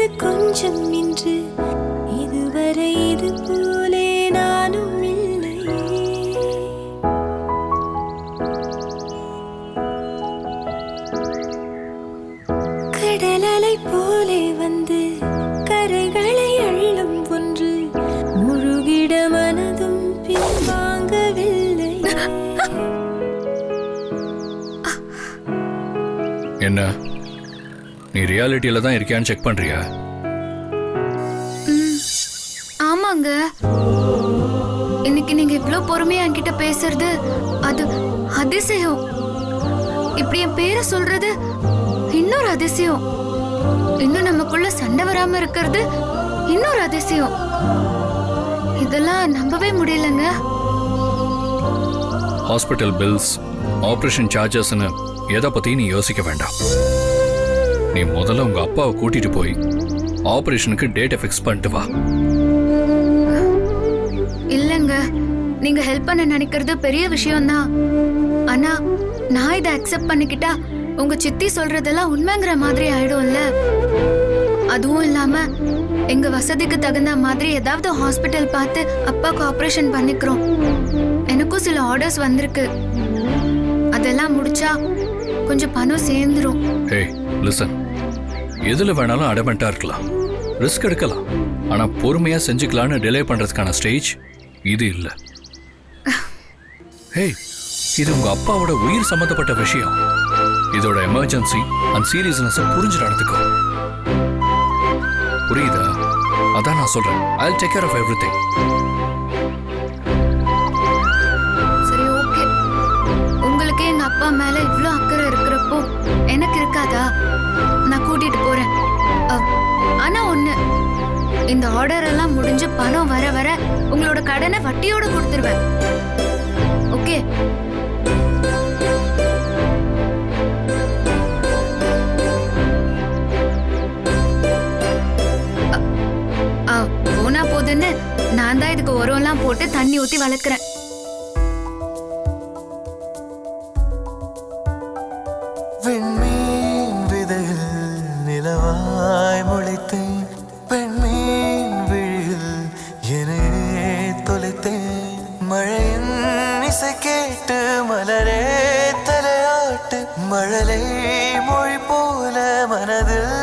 கண்டது கொஞ்சம் இன்று இதுவரை இது போலே நானும் இல்லை. கடலலை போலே வந்து கரைகளை அள்ளும் ஒன்று முழுகிட மனதும் பின்வாங்கவில்லை. என்ன நீ ரியாலிட்டியில தான் இருக்கியான்னு செக் பண்றியா? ஆமாங்க, இன்னைக்கு நீங்க இவ்ளோ பொறுமையா என்கிட்ட பேசுறது அது அதிசயம். இப்படி என் பேரை சொல்றது இன்னொரு அதிசயம். இன்னும் நமக்குள்ள சண்டை வராம இருக்கிறது இன்னொரு அதிசயம். இதெல்லாம் நம்பவே முடியலங்க. ஹாஸ்பிட்டல் பில்ஸ், ஆபரேஷன் சார்ஜஸ்னு எதை பத்தி நீ யோசிக்க வேண்டாம். நீ முதல்ல உங்க அப்பாவை கூட்டிட்டு போய் ஆபரேஷனுக்கு டேட்டை ஃபிக்ஸ் பண்ணிட்டு வா. இல்லங்க, நீங்க ஹெல்ப் பண்ண நினைக்கிறது பெரிய விஷயம்தான். ஆனா நான் இதை அக்செப்ட் பண்ணிக்கிட்டா உங்க சித்தி சொல்றதெல்லாம் உண்மைங்கிற மாதிரி ஆயிடும்ல. அதுவும் இல்லாம எங்க வசதிக்கு தகுந்த மாதிரி ஏதாவது ஹாஸ்பிட்டல் பார்த்து அப்பாவுக்கு ஆபரேஷன் பண்ணிக்கிறோம். எனக்கும் சில ஆர்டர்ஸ் வந்திருக்கு. அதெல்லாம் முடிச்சா கொஞ்சம் பணம் சேர்ந்துரும். ஹே லிசன், எதுல வேணாலும் அடமெண்டா இருக்கலாம், ரிஸ்க் எடுக்கலாம். ஆனா பொறுமையா செஞ்சுக்கலான்னு டிலே பண்றதுக்கான ஸ்டேஜ் இது இல்ல. ஹே, இது உங்க அப்பாவோட உயிர் சம்பந்தப்பட்ட விஷயம். இதோட எமர்ஜென்சி அண்ட் சீரியஸ்னஸ் புரிஞ்சு நடந்துக்கோ. புரியுதா? அதான் நான் சொல்றேன். I'll take care of everything. சரி, ஓகே. உங்களுக்கு எங்க அப்பா மேல இவ்ளோ அக்கறை இருக்கிறப்போ எனக்கு இருக்காதா? நான் கூட்டிட்டு போறேன். ஆனா ஒண்ணு, இந்த ஆர்டர் எல்லாம் முடிஞ்சு பணம் வர வர உங்களோட கடனை வட்டியோட கொடுத்துருவேன். ஓகே? போனா போதுன்னு நான் தான் இதுக்கு உரம்லாம் போட்டு தண்ணி ஊத்தி வளர்க்குறேன். விண்மீன் விதையில் நிலவாய் முளைத்தேன், பெண்மீன் விழியில் என்னையே தொலைத்தேன். மழையின் இசை கேட்டு மலரே தலையாட்டு, மழலை மொழி போல மனதில்